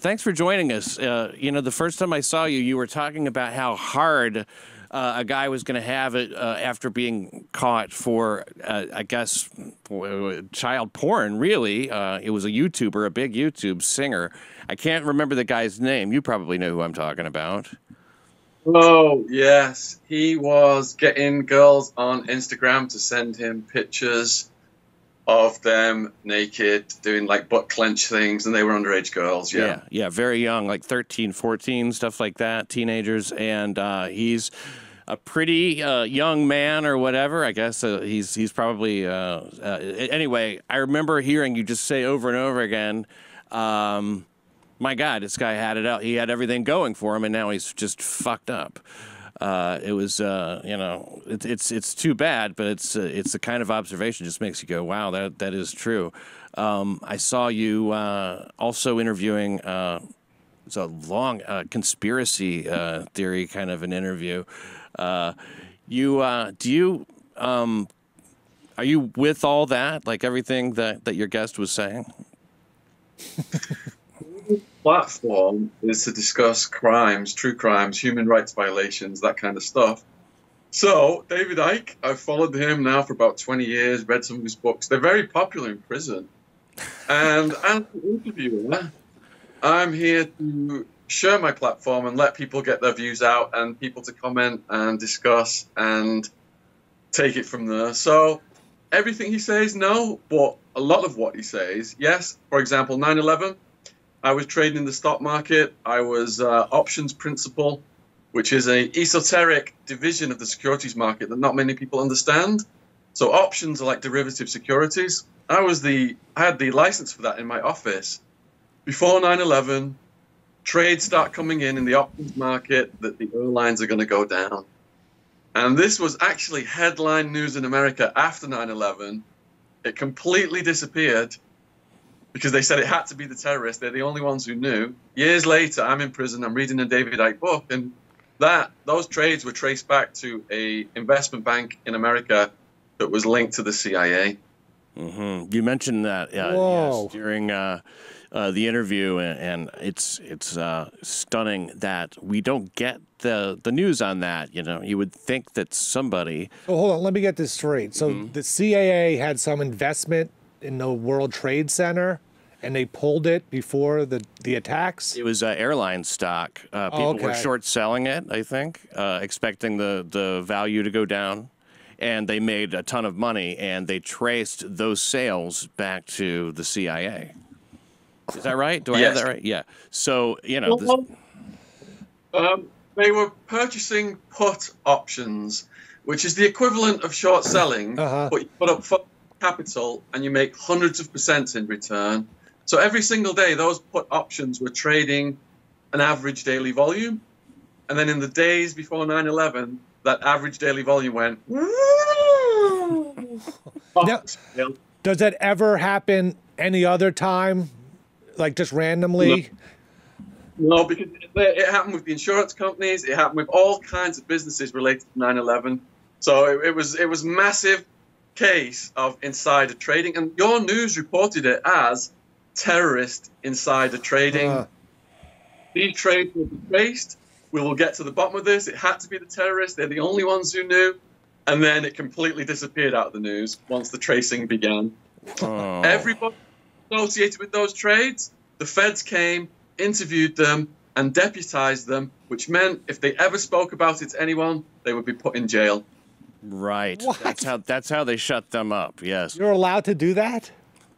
thanks for joining us. You know, the first time I saw you, you were talking about how hard a guy was going to have it after being caught for, I guess, child porn, really. It was a YouTuber, a big YouTube singer. I can't remember the guy's name. You probably know who I'm talking about. Oh, yes. He was getting girls on Instagram to send him pictures of them naked, doing like butt clench things, and they were underage girls. Yeah, very young, like 13, 14, stuff like that, teenagers. And he's a pretty young man or whatever. I guess he's probably anyway. I remember hearing you just say over and over again, my God, this guy had it out. He had everything going for him, and now he's just fucked up. It was, you know, it's too bad, but it's the kind of observation just makes you go, wow, that is true. I saw you also interviewing. It's a long conspiracy theory kind of an interview. Are you with all that, like everything that your guest was saying? Platform is to discuss crimes, true crimes, human rights violations, that kind of stuff. So, David Icke, I've followed him now for about 20 years, read some of his books. They're very popular in prison. And as an interviewer, I'm here to share my platform and let people get their views out and people to comment and discuss and take it from there. So, everything he says, no, but a lot of what he says, yes. For example, 9/11. I was trading in the stock market. I was options principal, which is a esoteric division of the securities market that not many people understand. So options are like derivative securities. I had the license for that in my office. Before 9/11, trades start coming in the options market that the airlines are going to go down. And this was actually headline news in America after 9/11. It completely disappeared, because they said it had to be the terrorists. They're the only ones who knew. Years later, I'm in prison. I'm reading a David Icke book, and those trades were traced back to a investment bank in America that was linked to the CIA. Mm-hmm. You mentioned that yes, during the interview, and it's stunning that we don't get the news on that. You know, you would think that somebody. Oh, hold on. Let me get this straight. So the CIA had some investment in the World Trade Center, and they pulled it before the attacks? It was airline stock. People were short selling it, I think, expecting the value to go down, and they made a ton of money, and they traced those sales back to the CIA. Is that right? Do I have that right? Yeah. So, you know. They were purchasing put options, which is the equivalent of short selling, but you put up capital and you make hundreds of percents in return. So every single day, those put options were trading an average daily volume. And then in the days before 9/11, that average daily volume went. Now, does that ever happen any other time? Like just randomly? No, because it happened with the insurance companies. It happened with all kinds of businesses related to 9/11. So it was massive case of insider trading, and your news reported it as terrorist insider trading. These trades will be traced. We will get to the bottom of this. It had to be the terrorists. They're the only ones who knew. And then it completely disappeared out of the news once the tracing began. Everybody associated with those trades, the feds came, interviewed them, and deputized them, which meant if they ever spoke about it to anyone, they would be put in jail. Right. What? That's how they shut them up. Yes. You're allowed to do that?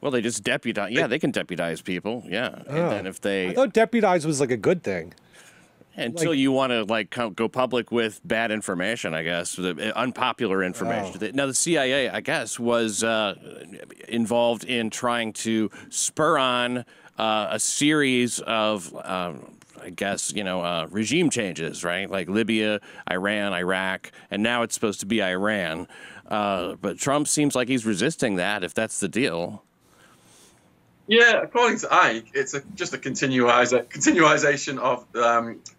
Well, they just deputize. Yeah, they can deputize people. Yeah. And then if they, I thought deputize was like a good thing. Until you want to like go public with bad information, I guess, unpopular information. Now, the CIA, I guess, was involved in trying to spur on a series of, I guess, regime changes, right? Like Libya, Iran, Iraq, and now it's supposed to be Iran. But Trump seems like he's resisting that, if that's the deal. Yeah, according to Ike, it's just a continuization of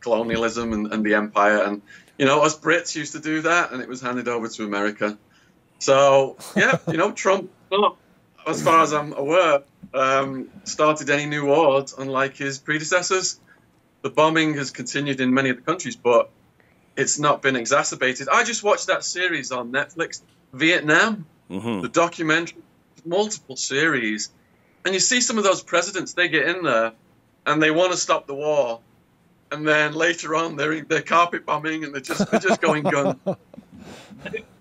colonialism and the empire. And, us Brits used to do that, and it was handed over to America. So, yeah, Trump, as far as I'm aware, started any new wars, unlike his predecessors. The bombing has continued in many of the countries, but it's not been exacerbated. I just watched that series on Netflix, Vietnam, the documentary, multiple series. And you see some of those presidents, they get in there and they want to stop the war. And then later on, they're carpet bombing and they're just going gun.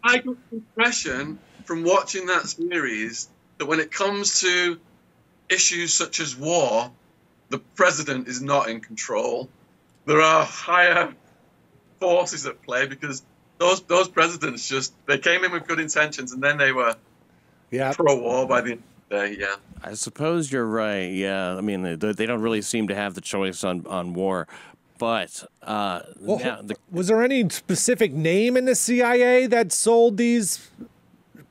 I got the impression from watching that series that when it comes to issues such as war, the president is not in control. There are higher forces at play because those presidents they came in with good intentions and then they were pro-war by the end of the day. Yeah, I suppose you're right. Yeah, I mean they don't really seem to have the choice on war. But was there any specific name in the CIA that sold these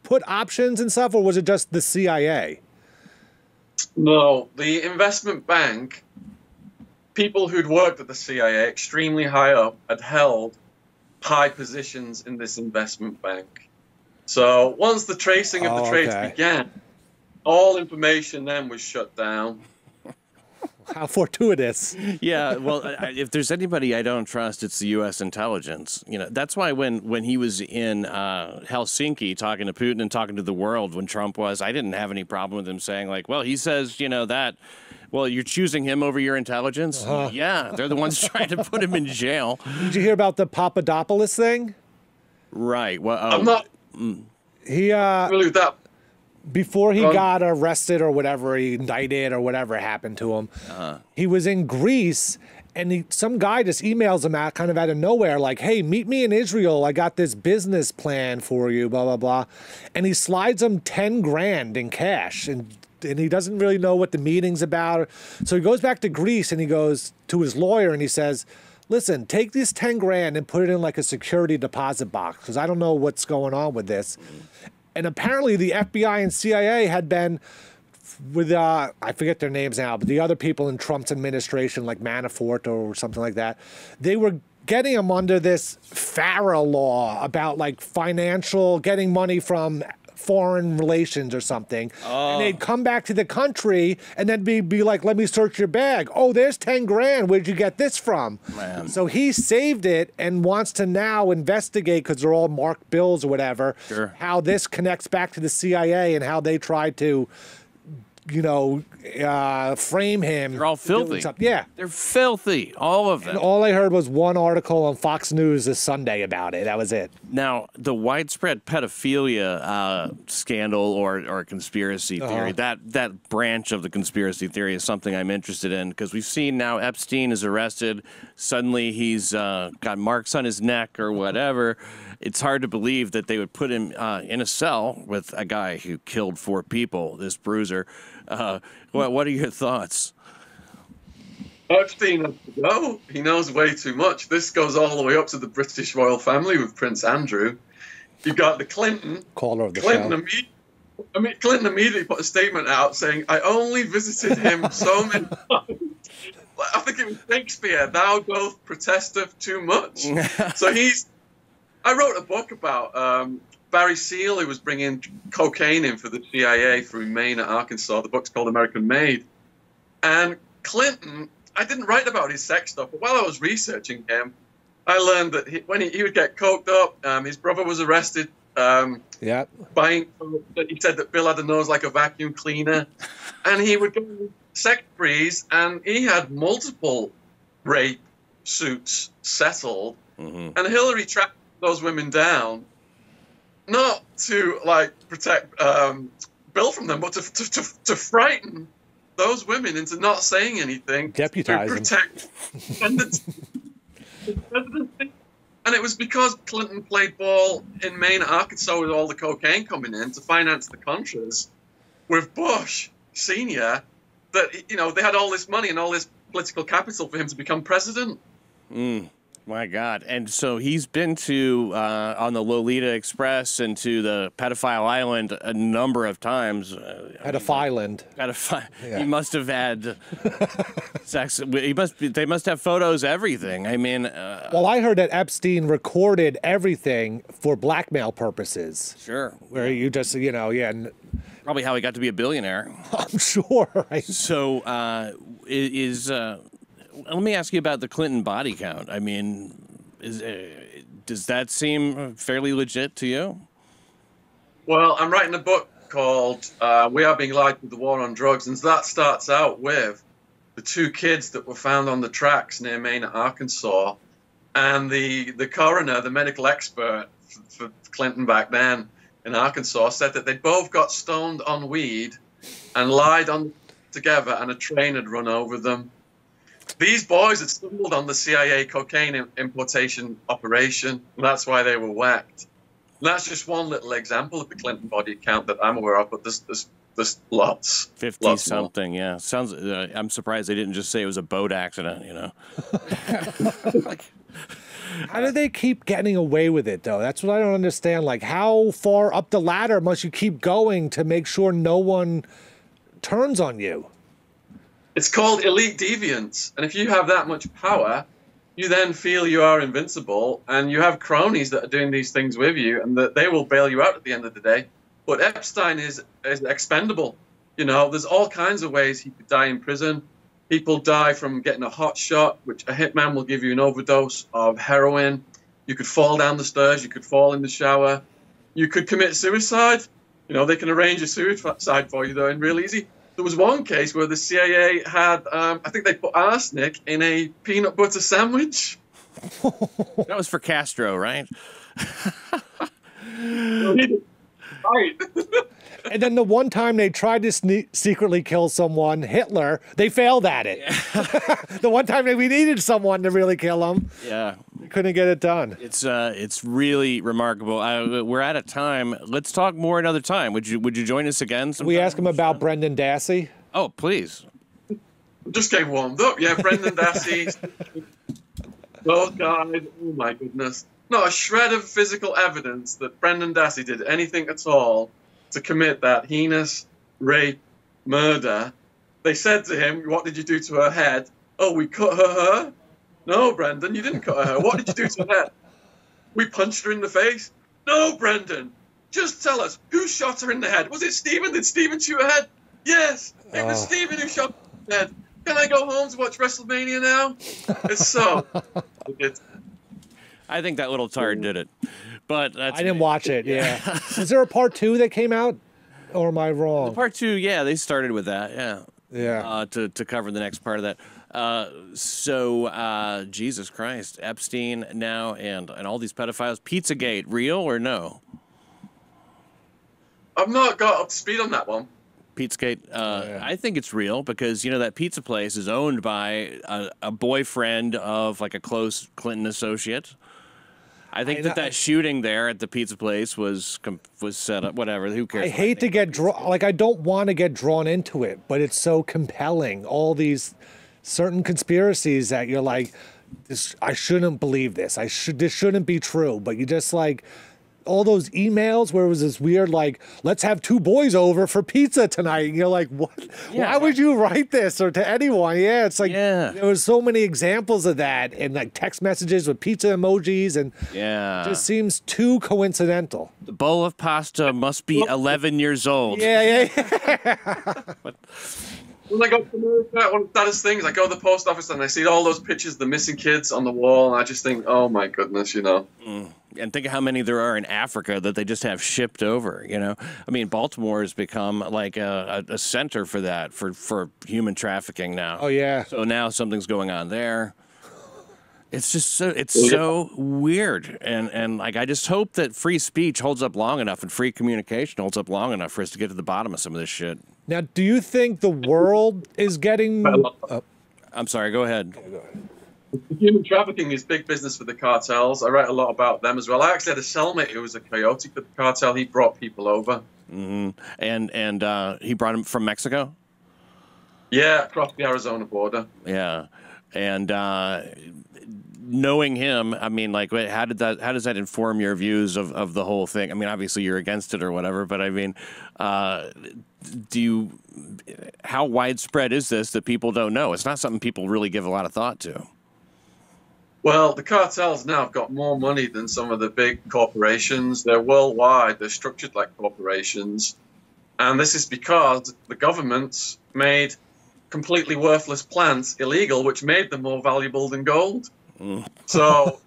put options and stuff, or was it just the CIA? No, the investment bank, people who'd worked at the CIA extremely high up had held high positions in this investment bank. So once the tracing of the trades began, all information then was shut down. How fortuitous. Yeah, well, if there's anybody I don't trust, it's the U.S. intelligence. You know, that's why when he was in Helsinki talking to Putin and talking to the world when Trump was, I didn't have any problem with him saying, like, well, he says, that, well, you're choosing him over your intelligence? Yeah, they're the ones trying to put him in jail. Did you hear about the Papadopoulos thing? Right. Well, I'm not he really with that. Before he got arrested or whatever, he indicted or whatever happened to him, he was in Greece, and some guy just emails him out kind of out of nowhere, like, hey, meet me in Israel. I got this business plan for you, blah, blah, blah. And he slides him 10 grand in cash, and he doesn't really know what the meeting's about. So he goes back to Greece, and he goes to his lawyer, and he says, listen, take this 10 grand and put it in like a security deposit box, because I don't know what's going on with this. And apparently the FBI and CIA had been with, I forget their names now, but the other people in Trump's administration, like Manafort or something like that, they were getting him under this FARA law about like getting money from foreign relations or something. And they'd come back to the country and then be like, let me search your bag. Oh, there's 10 grand. Where'd you get this from? Man. So he saved it and wants to now investigate, because they're all marked bills or whatever, how this connects back to the CIA and how they tried to, frame him. They're all filthy. Yeah. They're filthy, all of them. And all I heard was one article on Fox News this Sunday about it. That was it. Now, the widespread pedophilia scandal or conspiracy theory, that branch of the conspiracy theory is something I'm interested in, because we've seen now Epstein is arrested. Suddenly he's got marks on his neck or whatever. It's hard to believe that they would put him in a cell with a guy who killed 4 people, this bruiser. What are your thoughts? Epstein has to go. He knows way too much. This goes all the way up to the British royal family with Prince Andrew. You've got the Clinton. Caller of the Clinton show. Clinton immediately put a statement out saying, I only visited him so many times. I think it was Shakespeare, thou doth protesteth too much. So I wrote a book about Barry Seal, who was bringing cocaine in for the CIA through Maine at Arkansas. The book's called American Made. And Clinton, I didn't write about his sex stuff, but while I was researching him, I learned that when he would get coked up, his brother was arrested. Buying, he said that Bill had a nose like a vacuum cleaner. And he would go on sex sprees, and he had multiple rape suits settled. And Hillary tracked those women down, not to protect Bill from them, but to frighten those women into not saying anything, deputize to protect the presidency. And it was because Clinton played ball in Maine, Arkansas, with all the cocaine coming in to finance the Contras with Bush Senior, that they had all this money and all this political capital for him to become president. My God. And so he's been to on the Lolita Express and to the Pedophile Island a number of times. Pedophiland. He must have had sex. They must have photos, everything. I mean. Well, I heard that Epstein recorded everything for blackmail purposes. Sure. Where you just, Probably how he got to be a billionaire. I'm sure. Right? So, let me ask you about the Clinton body count. I mean, does that seem fairly legit to you? Well, I'm writing a book called We Are Being Lied to, the War on Drugs, and that starts out with the 2 kids that were found on the tracks near Maine, Arkansas, and the coroner, the medical expert for Clinton back then in Arkansas, said that they both got stoned on weed and lied on together, and a train had run over them. These boys had stumbled on the CIA cocaine importation operation, and that's why they were whacked. And that's just one little example of the Clinton body count that I'm aware of, but there's lots. 50 something, more. Yeah. Sounds. I'm surprised they didn't just say it was a boat accident. You know. How do they keep getting away with it, though? That's what I don't understand. Like, how far up the ladder must you keep going to make sure no one turns on you? It's called elite deviance. And if you have that much power, you then feel you are invincible, and you have cronies that are doing these things with you, and that they will bail you out at the end of the day. But Epstein is expendable. You know, there's all kinds of ways he could die in prison. People die from getting a hot shot, which a hitman will give you an overdose of heroin. You could fall down the stairs. You could fall in the shower. You could commit suicide. You know, they can arrange a suicide for you, though, and real easy. There was one case where the CIA had, I think they put arsenic in a peanut butter sandwich. That was for Castro, right? Right. And then the one time they tried to secretly kill someone, Hitler, they failed at it. The one time that we needed someone to really kill him, we couldn't get it done. It's really remarkable. We're out of time. Let's talk more another time. Would you join us again sometime? We ask him about Brendan Dassey. Oh, please. Just getting warmed up. Yeah, Brendan Dassey. Those guys. Oh my goodness. Not a shred of physical evidence that Brendan Dassey did anything at all to commit that heinous rape, murder. They said to him, "What did you do to her head?" "Oh, we cut her hair." "No, Brendan, you didn't cut her hair. What did you do to her head?" "We punched her in the face." "No, Brendan, just tell us, who shot her in the head? Was it Stephen? Did Stephen shoot her head?" "Yes, it was Stephen who shot her in the head." "Can I go home to watch WrestleMania now?" It's so... I think that little tard did it, but that's I didn't watch it. Yeah, is there a part 2 that came out, or am I wrong? Part 2, yeah, they started with that, yeah. To cover the next part of that. Jesus Christ, Epstein now and all these pedophiles. Pizzagate, real or no? I've not got up to speed on that one. Pizzagate, I think it's real because, you know, that pizza place is owned by a boyfriend of like a close Clinton associate. I think that shooting there at the pizza place was set up. Whatever, who cares? I hate to get I don't want to get drawn into it, but it's so compelling. All these certain conspiracies that you're like, I shouldn't believe this. This shouldn't be true. But you just like all those emails where it was this weird like, let's have 2 boys over for pizza tonight. And you're like, what? Yeah, why would you write this or to anyone? Yeah, it's like there was so many examples of that and like text messages with pizza emojis and it just seems too coincidental. The bowl of pasta must be 11 years old. Yeah. When I go to America, one of the saddest things, I go to the post office and I see all those pictures of the missing kids on the wall, and I just think, oh my goodness, you know. And think of how many there are in Africa that they just have shipped over, you know. I mean, Baltimore has become like a center for that, for human trafficking now. Oh, yeah. So now something's going on there. It's just so weird. And like, I just hope that free speech holds up long enough and free communication holds up long enough for us to get to the bottom of some of this shit. Now, do you think the world is getting... I'm sorry, go ahead. Human trafficking is big business for the cartels. I write a lot about them as well. I actually had a cellmate who was a coyote for the cartel. He brought people over. And he brought them from Mexico? Yeah, across the Arizona border. Yeah. And knowing him, I mean, like, how does that inform your views of the whole thing? I mean, obviously you're against it or whatever, but I mean, how widespread is this that people don't know? It's not something people really give a lot of thought to. Well, the cartels now have got more money than some of the big corporations. They're worldwide. They're structured like corporations. And this is because the government made completely worthless plants illegal, which made them more valuable than gold. So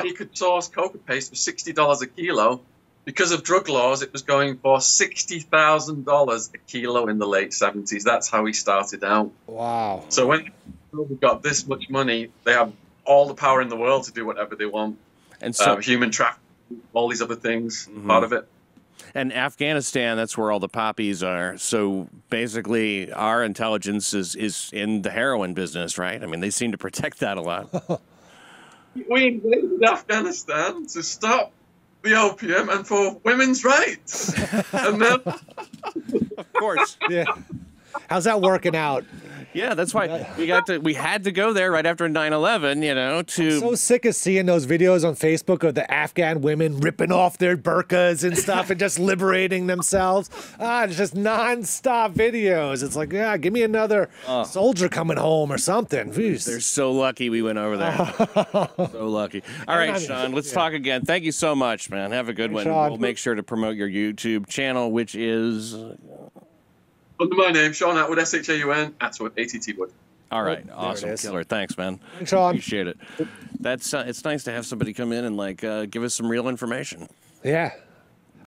he could source coca paste for $60 a kilo. Because of drug laws, it was going for $60,000 a kilo in the late 70s. That's how he started out. Wow. So when we got this much money, they have all the power in the world to do whatever they want. And so human trafficking, all these other things, part of it. And Afghanistan, that's where all the poppies are. So basically, our intelligence is in the heroin business, right? I mean, they seem to protect that a lot. We invaded Afghanistan to stop the opium and for women's rights. And then, of course. Yeah. How's that working out? Yeah, that's why we had to go there right after 9/11, you know, to... I'm so sick of seeing those videos on Facebook of the Afghan women ripping off their burqas and stuff and just liberating themselves. It's just nonstop videos. It's like, yeah, give me another soldier coming home or something. Jeez. They're so lucky we went over there. So lucky. All right, Shaun, let's talk again. Thank you so much, man. Have a good one. Shaun. We'll make sure to promote your YouTube channel, which is... under my name, Shaun Attwood, S-H-A-U-N, Attwood, A-T-T-Wood. All right, awesome, killer. Thanks, man. Thanks, Shaun. Appreciate it. That's it's nice to have somebody come in and like give us some real information. Yeah.